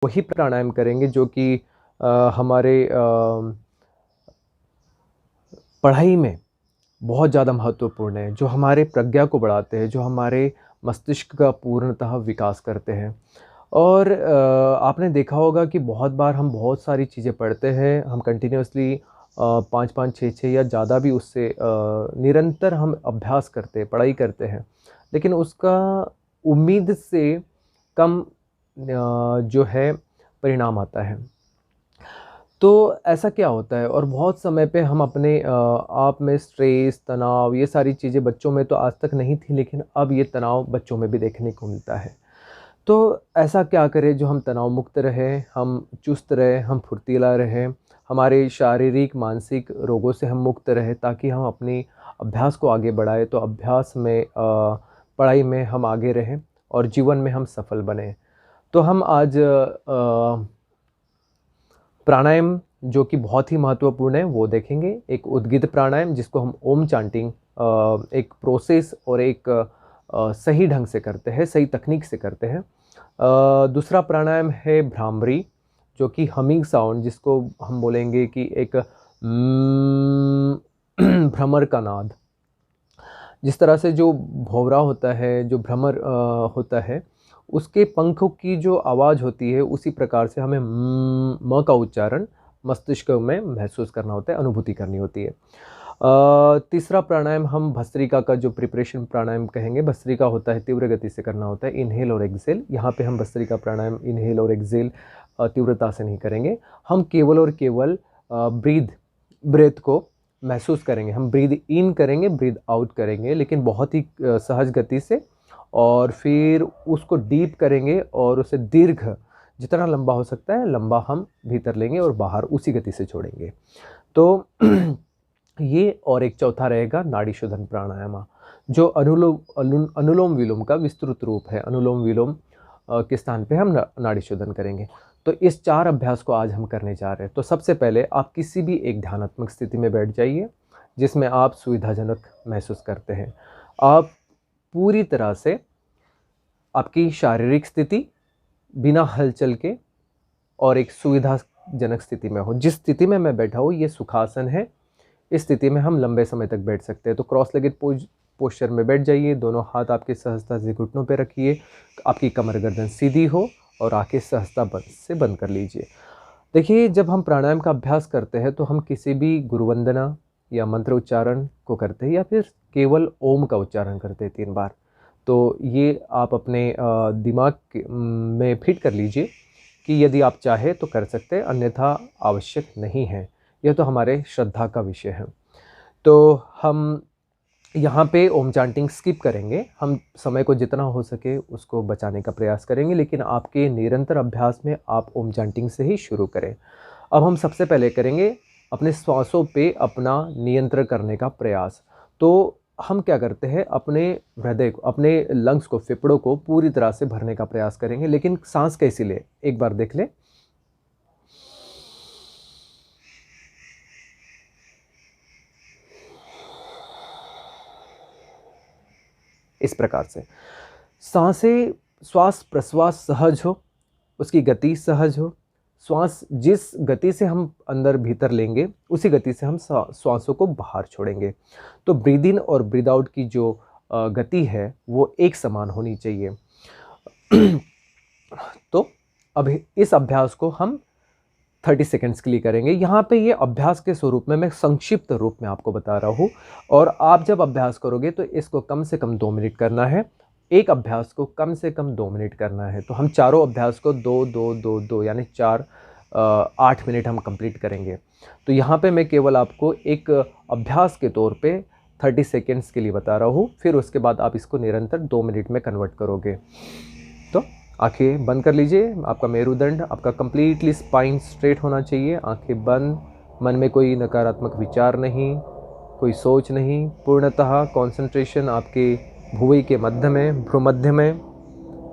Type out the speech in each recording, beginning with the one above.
वही प्राणायाम करेंगे जो कि हमारे पढ़ाई में बहुत ज़्यादा महत्वपूर्ण है, जो हमारे प्रज्ञा को बढ़ाते हैं, जो हमारे मस्तिष्क का पूर्णतः विकास करते हैं। और आपने देखा होगा कि बहुत बार हम बहुत सारी चीज़ें पढ़ते हैं, हम कंटिन्यूअसली 5-5, 6-6 या ज़्यादा भी उससे निरंतर हम अभ्यास करते हैं, पढ़ाई करते हैं। लेकिन उसका उम्मीद से कम जो है परिणाम आता है। तो ऐसा क्या होता है और बहुत समय पे हम अपने आप में स्ट्रेस, तनाव ये सारी चीज़ें बच्चों में तो आज तक नहीं थी, लेकिन अब ये तनाव बच्चों में भी देखने को मिलता है। तो ऐसा क्या करें जो हम तनाव मुक्त रहें, हम चुस्त रहें, हम फुर्तीला रहें, हमारे शारीरिक, मानसिक रोगों से हम मुक्त रहें ताकि हम अपनी अभ्यास को आगे बढ़ाएँ। तो अभ्यास में पढ़ाई में हम आगे रहें और जीवन में हम सफल बनें। तो हम आज प्राणायाम जो कि बहुत ही महत्वपूर्ण है वो देखेंगे। एक उद्गित प्राणायाम जिसको हम ओम चांटिंग एक प्रोसेस और एक सही ढंग से करते हैं, सही तकनीक से करते हैं। दूसरा प्राणायाम है भ्रामरी जो कि हमिंग साउंड जिसको हम बोलेंगे कि एक भ्रमर का नाद। जिस तरह से जो भौंरा होता है, जो भ्रमर होता है, उसके पंखों की जो आवाज़ होती है, उसी प्रकार से हमें म का उच्चारण मस्तिष्क में महसूस करना होता है, अनुभूति करनी होती है। तीसरा प्राणायाम हम भस्त्रिका का जो प्रिपरेशन प्राणायाम कहेंगे, भस्त्रिका होता है तीव्र गति से करना होता है, इन्हेल और एक्सहेल। यहाँ पे हम भस्त्रिका प्राणायाम इन्हेल और एक्सहेल तीव्रता से नहीं करेंगे। हम केवल और केवल ब्रेथ को महसूस करेंगे। हम ब्रीद इन करेंगे, ब्रीद आउट करेंगे, लेकिन बहुत ही सहज गति से, और फिर उसको डीप करेंगे और उसे दीर्घ जितना लंबा हो सकता है लंबा हम भीतर लेंगे और बाहर उसी गति से छोड़ेंगे। तो ये और एक चौथा रहेगा नाड़ी शोधन प्राणायाम जो अनुलोम विलोम का विस्तृत रूप है। अनुलोम विलोम के स्थान पे हम नाड़ी शोधन करेंगे। तो इस 4 अभ्यास को आज हम करने जा रहे हैं। तो सबसे पहले आप किसी भी एक ध्यानात्मक स्थिति में बैठ जाइए जिसमें आप सुविधाजनक महसूस करते हैं। आप पूरी तरह से आपकी शारीरिक स्थिति बिना हलचल के और एक सुविधाजनक स्थिति में हो। जिस स्थिति में मैं बैठा हूँ ये सुखासन है। इस स्थिति में हम लंबे समय तक बैठ सकते हैं। तो क्रॉस लेगेड पोस्चर में बैठ जाइए। दोनों हाथ आपके सहजता से घुटनों पे रखिए। आपकी कमर गर्दन सीधी हो और आंखें सहजता से बंद कर लीजिए। देखिए, जब हम प्राणायाम का अभ्यास करते हैं तो हम किसी भी गुरुवंदना या मंत्र उच्चारण को करते हैं या फिर केवल ओम का उच्चारण करते हैं 3 बार। तो ये आप अपने दिमाग में फिट कर लीजिए कि यदि आप चाहें तो कर सकते हैं, अन्यथा आवश्यक नहीं है। यह तो हमारे श्रद्धा का विषय है। तो हम यहाँ पे ओम चांटिंग स्किप करेंगे। हम समय को जितना हो सके उसको बचाने का प्रयास करेंगे, लेकिन आपके निरंतर अभ्यास में आप ओम चांटिंग से ही शुरू करें। अब हम सबसे पहले करेंगे अपने श्वासों पे अपना नियंत्रण करने का प्रयास। तो हम क्या करते हैं, अपने हृदय को, अपने लंग्स को, फेफड़ों को पूरी तरह से भरने का प्रयास करेंगे। लेकिन सांस कैसी ले, एक बार देख ले। इस प्रकार से सांसें, श्वास प्रश्वास सहज हो, उसकी गति सहज हो। श्वास जिस गति से हम अंदर भीतर लेंगे उसी गति से हम श्वासों को बाहर छोड़ेंगे। तो ब्रीद इन और ब्रीद आउट की जो गति है वो एक समान होनी चाहिए। तो अब इस अभ्यास को हम 30 सेकेंड्स के लिए करेंगे। यहाँ पे ये अभ्यास के स्वरूप में मैं संक्षिप्त रूप में आपको बता रहा हूँ, और आप जब अभ्यास करोगे तो इसको कम से कम 2 मिनट करना है। एक अभ्यास को कम से कम 2 मिनट करना है। तो हम चारों अभ्यास को 2-2-2-2 यानी 8 मिनट हम कंप्लीट करेंगे। तो यहाँ पे मैं केवल आपको एक अभ्यास के तौर पे 30 सेकेंड्स के लिए बता रहा हूँ, फिर उसके बाद आप इसको निरंतर 2 मिनट में कन्वर्ट करोगे। तो आंखें बंद कर लीजिए। आपका मेरुदंड, आपका कंप्लीटली स्पाइन स्ट्रेट होना चाहिए। आंखें बंद, मन में कोई नकारात्मक विचार नहीं, कोई सोच नहीं। पूर्णतः कंसंट्रेशन आपके भुवई के मध्य में, भ्रूमध्य में,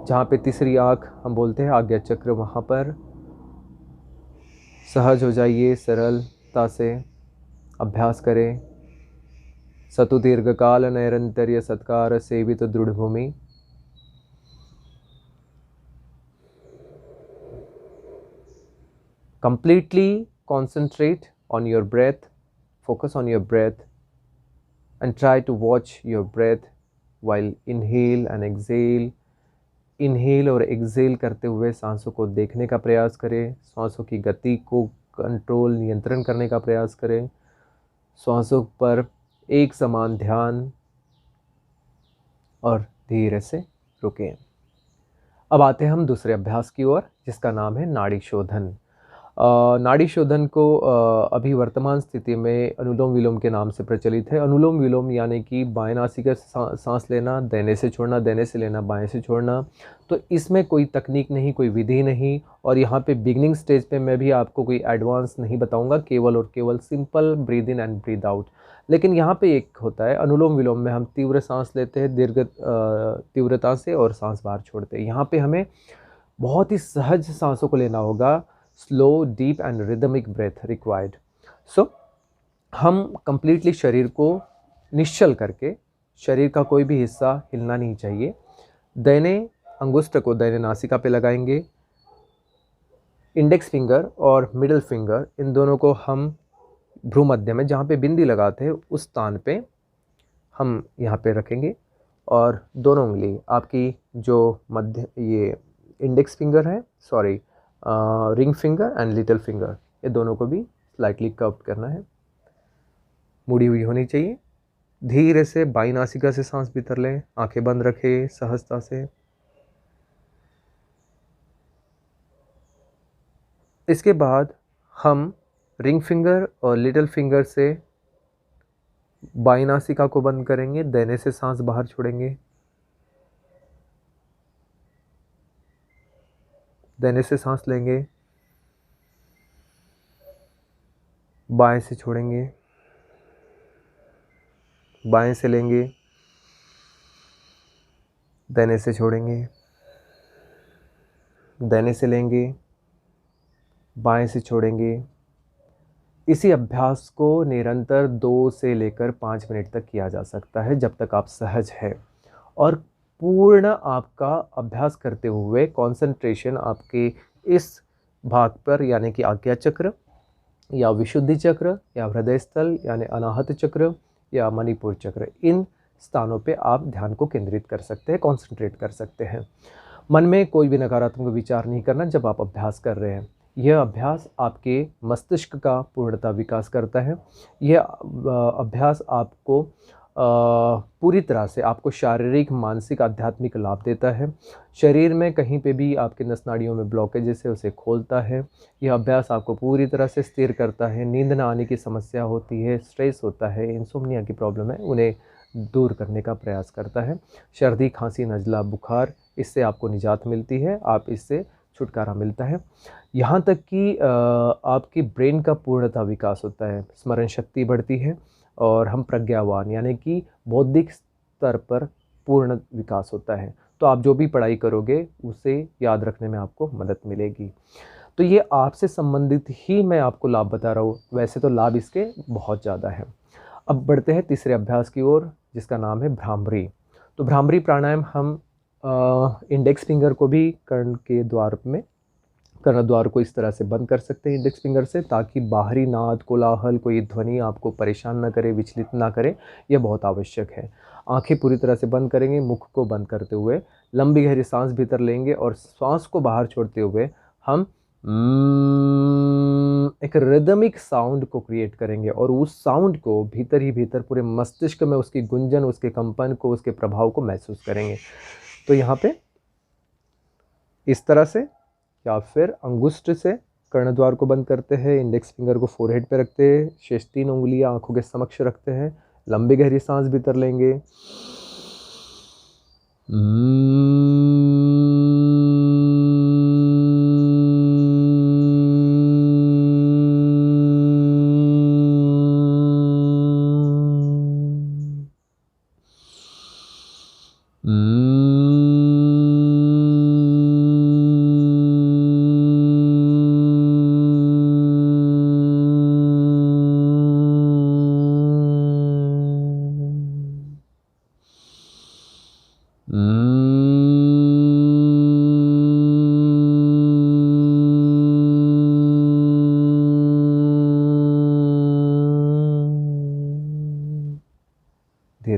जहाँ पे तीसरी आँख हम बोलते हैं आज्ञा चक्र, वहाँ पर सहज हो जाइए। सरलता से अभ्यास करें। सतु दीर्घकाल नैरंतर्य सत्कार सेवित दृढ़ भूमि। Completely concentrate on your breath, focus on your breath, and try to watch your breath while inhale and exhale. Inhale और एक्सेल करते हुए सांसों को देखने का प्रयास करें, सांसों की गति को कंट्रोल नियंत्रण करने का प्रयास करें, सांसों पर एक समान ध्यान और धीरे से रुकें। अब आते हैं हम दूसरे अभ्यास की ओर, जिसका नाम है नाड़ी शोधन। नाड़ी शोधन को अभी वर्तमान स्थिति में अनुलोम विलोम के नाम से प्रचलित है। अनुलोम विलोम यानी कि बाएं नासिका से सांस लेना, दाहिने से छोड़ना, दाहिने से लेना, बाएं से छोड़ना। तो इसमें कोई तकनीक नहीं, कोई विधि नहीं, और यहाँ पे बिगनिंग स्टेज पे मैं भी आपको कोई एडवांस नहीं बताऊंगा, केवल और केवल simple breathe in and breathe out. लेकिन यहाँ पे एक होता है अनुलोम विलोम में हम तीव्र सांस लेते हैं दीर्घ तीव्रता से और सांस बाहर छोड़ते हैं। यहाँ पे हमें बहुत ही सहज सांसों को लेना होगा। Slow, deep and rhythmic breath required. So हम कंप्लीटली शरीर को निश्चल करके, शरीर का कोई भी हिस्सा हिलना नहीं चाहिए। दाहिने अंगुष्ठ को दाहिने नासिका पे लगाएंगे। इंडेक्स फिंगर और मिडिल फिंगर, इन दोनों को हम भ्रूमध्य में जहाँ पे बिंदी लगाते हैं उस स्थान पे हम यहाँ पे रखेंगे, और दोनों उंगली आपकी जो मध्य ये इंडेक्स फिंगर है, sorry ring finger and little finger, ये दोनों को भी स्लाइटली कर्व करना है, मुड़ी हुई होनी चाहिए। धीरे से बाईं नासिका से सांस भीतर लें, आंखें बंद रखें सहजता से। इसके बाद हम रिंग फिंगर और लिटिल फिंगर से बाईं नासिका को बंद करेंगे, दाहिने से सांस बाहर छोड़ेंगे, दाहिने से सांस लेंगे, बाएं से छोड़ेंगे, बाएं से लेंगे, दाहिने से छोड़ेंगे, दाहिने से लेंगे, बाएं से छोड़ेंगे। इसी अभ्यास को निरंतर 2 से लेकर 5 मिनट तक किया जा सकता है, जब तक आप सहज हैं। और पूर्ण आपका अभ्यास करते हुए कंसंट्रेशन आपके इस भाग पर, यानी कि आज्ञा चक्र या विशुद्धि चक्र या हृदय स्थल यानी अनाहत चक्र या मणिपुर चक्र, इन स्थानों पे आप ध्यान को केंद्रित कर सकते हैं, कंसंट्रेट कर सकते हैं। मन में कोई भी नकारात्मक विचार नहीं करना जब आप अभ्यास कर रहे हैं। यह अभ्यास आपके मस्तिष्क का पूर्णतः विकास करता है। यह अभ्यास आपको पूरी तरह से आपको शारीरिक, मानसिक, आध्यात्मिक लाभ देता है। शरीर में कहीं पे भी आपके नस नाड़ियों में ब्लॉकेजेस है उसे खोलता है। यह अभ्यास आपको पूरी तरह से स्थिर करता है। नींद न आने की समस्या होती है, स्ट्रेस होता है, इंसोम्निया की प्रॉब्लम है, उन्हें दूर करने का प्रयास करता है। सर्दी, खांसी, नज़ला, बुखार, इससे आपको निजात मिलती है, आप इससे छुटकारा मिलता है। यहाँ तक कि आपकी ब्रेन का पूर्णतः विकास होता है, स्मरण शक्ति बढ़ती है और हम प्रज्ञावान यानी कि बौद्धिक स्तर पर पूर्ण विकास होता है। तो आप जो भी पढ़ाई करोगे उसे याद रखने में आपको मदद मिलेगी। तो ये आपसे संबंधित ही मैं आपको लाभ बता रहा हूँ, वैसे तो लाभ इसके बहुत ज़्यादा है। अब बढ़ते हैं तीसरे अभ्यास की ओर, जिसका नाम है भ्रामरी। तो भ्रामरी प्राणायाम हम इंडेक्स फिंगर को भी कर्णद्वार को इस तरह से बंद कर सकते हैं इंडेक्स फिंगर से, ताकि बाहरी नाद, कोलाहल, कोई ध्वनि आपको परेशान ना करे, विचलित ना करे। यह बहुत आवश्यक है। आंखें पूरी तरह से बंद करेंगे, मुख को बंद करते हुए लंबी गहरी सांस भीतर लेंगे और सांस को बाहर छोड़ते हुए हम एक रिदमिक साउंड को क्रिएट करेंगे, और उस साउंड को भीतर ही भीतर पूरे मस्तिष्क में उसकी गुंजन, उसके कंपन को, उसके प्रभाव को महसूस करेंगे। तो यहाँ पे इस तरह से, या फिर अंगुष्ठ से कर्णद्वार को बंद करते हैं, इंडेक्स फिंगर को फोरहेड पे रखते हैं, शेष 3 उंगलियां आंखों के समक्ष रखते हैं, लंबी गहरी सांस भीतर लेंगे,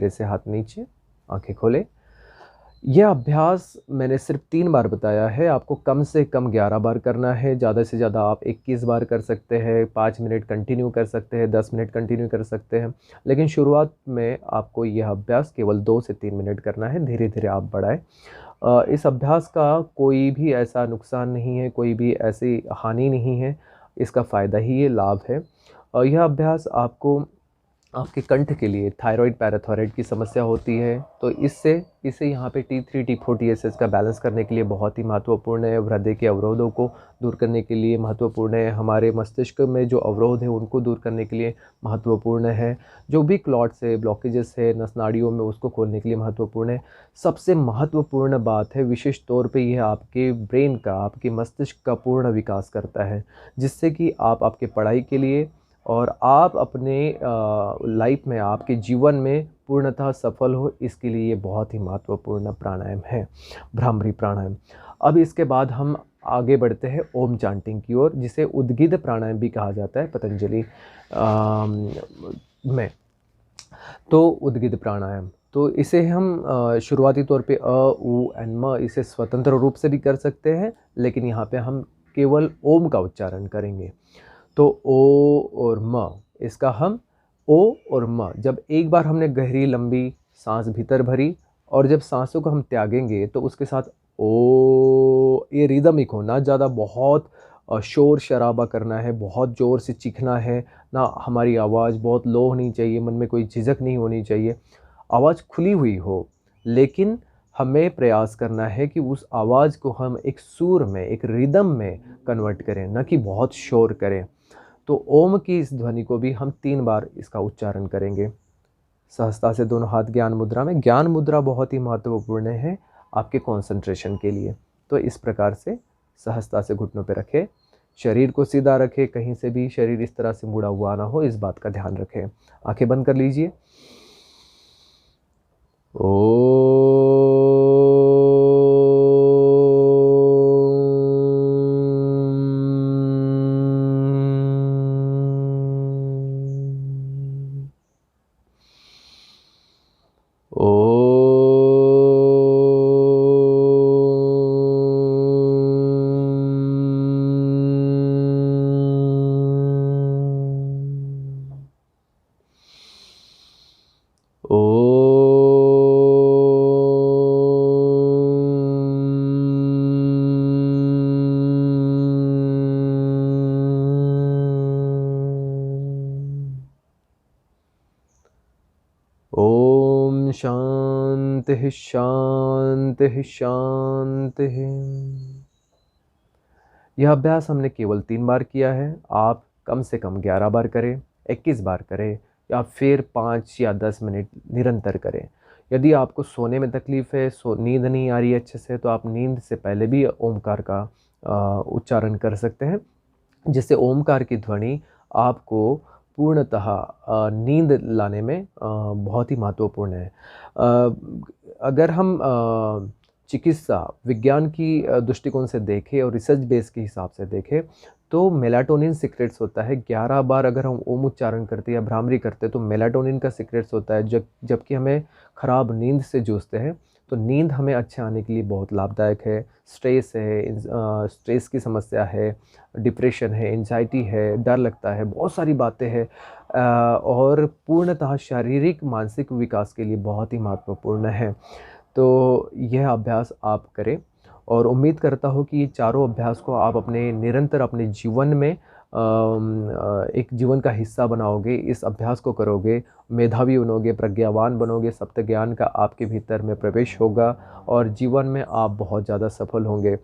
धीरे से हाथ नीचे, आंखें खोलें। यह अभ्यास मैंने सिर्फ 3 बार बताया है, आपको कम से कम 11 बार करना है, ज़्यादा से ज़्यादा आप 21 बार कर सकते हैं, 5 मिनट कंटिन्यू कर सकते हैं, 10 मिनट कंटिन्यू कर सकते हैं। लेकिन शुरुआत में आपको यह अभ्यास केवल 2 से 3 मिनट करना है, धीरे-धीरे आप बढ़ाएँ। इस अभ्यास का कोई भी ऐसा नुकसान नहीं है, कोई भी ऐसी हानि नहीं है, इसका फ़ायदा ही ये लाभ है। यह अभ्यास आपको आपके कंठ के लिए थायराइड, पैराथायराइड की समस्या होती है, तो इसे यहाँ पे T3 T4 TSH का बैलेंस करने के लिए बहुत ही महत्वपूर्ण है। हृदय के अवरोधों को दूर करने के लिए महत्वपूर्ण है। हमारे मस्तिष्क में जो अवरोध है उनको दूर करने के लिए महत्वपूर्ण है। जो भी क्लॉट्स है, ब्लॉकेजेस है नस नाड़ियों में, उसको खोलने के लिए महत्वपूर्ण है। सबसे महत्वपूर्ण बात है, विशेष तौर पे यह आपके ब्रेन का, आपके मस्तिष्क का पूर्ण विकास करता है, जिससे कि आप आपके पढ़ाई के लिए और आप अपने लाइफ में, आपके जीवन में पूर्णतः सफल हो, इसके लिए ये बहुत ही महत्वपूर्ण प्राणायाम है, भ्रामरी प्राणायाम। अब इसके बाद हम आगे बढ़ते हैं ओम चांटिंग की ओर, जिसे उद्गित प्राणायाम भी कहा जाता है पतंजलि में। तो उद्गित प्राणायाम, तो इसे हम शुरुआती तौर पे अ, उ एंड म इसे स्वतंत्र रूप से भी कर सकते हैं, लेकिन यहाँ पे हम केवल ओम का उच्चारण करेंगे। तो ओ और म, इसका हम ओ और म, जब एक बार हमने गहरी लंबी सांस भीतर भरी और जब सांसों को हम त्यागेंगे तो उसके साथ ओ, ये रिदमिक हो, ना ज़्यादा बहुत शोर शराबा करना है, बहुत ज़ोर से चीखना है, ना हमारी आवाज़ बहुत लो होनी चाहिए, मन में कोई झिझक नहीं होनी चाहिए, आवाज़ खुली हुई हो। लेकिन हमें प्रयास करना है कि उस आवाज़ को हम एक सुर में, एक रिदम में कन्वर्ट करें, ना कि बहुत शोर करें। तो ओम की इस ध्वनि को भी हम 3 बार इसका उच्चारण करेंगे। सहजता से दोनों हाथ ज्ञान मुद्रा में। ज्ञान मुद्रा बहुत ही महत्वपूर्ण है आपके कंसंट्रेशन के लिए। तो इस प्रकार से सहजता से घुटनों पे रखें, शरीर को सीधा रखें, कहीं से भी शरीर इस तरह से मुड़ा हुआ ना हो, इस बात का ध्यान रखें। आंखें बंद कर लीजिए। ओम शांति शांति शांति। यह अभ्यास हमने केवल 3 बार किया है, आप कम से कम 11 बार करें, 21 बार करें या फिर 5 या 10 मिनट निरंतर करें। यदि आपको सोने में तकलीफ़ है, नींद नहीं आ रही है अच्छे से, तो आप नींद से पहले भी ओमकार का उच्चारण कर सकते हैं, जिससे ओमकार की ध्वनि आपको पूर्णतः नींद लाने में बहुत ही महत्वपूर्ण है। अगर हम चिकित्सा विज्ञान की दृष्टिकोण से देखें और रिसर्च बेस के हिसाब से देखें, तो मेलाटोनिन सीक्रेट्स होता है। 11 बार अगर हम ओम उच्चारण करते हैं या भ्रामरी करते हैं तो मेलाटोनिन का सीक्रेट्स होता है। जबकि हमें ख़राब नींद से जूझते हैं, तो नींद हमें अच्छे आने के लिए बहुत लाभदायक है। स्ट्रेस है, स्ट्रेस की समस्या है, डिप्रेशन है, एंजाइटी है, डर लगता है, बहुत सारी बातें हैं और पूर्णतः शारीरिक मानसिक विकास के लिए बहुत ही महत्वपूर्ण है। तो यह अभ्यास आप करें और उम्मीद करता हूँ कि ये चारों अभ्यास को आप अपने निरंतर अपने जीवन में एक जीवन का हिस्सा बनाओगे। इस अभ्यास को करोगे, मेधावी बनोगे, प्रज्ञावान बनोगे, सप्त ज्ञान का आपके भीतर में प्रवेश होगा और जीवन में आप बहुत ज़्यादा सफल होंगे।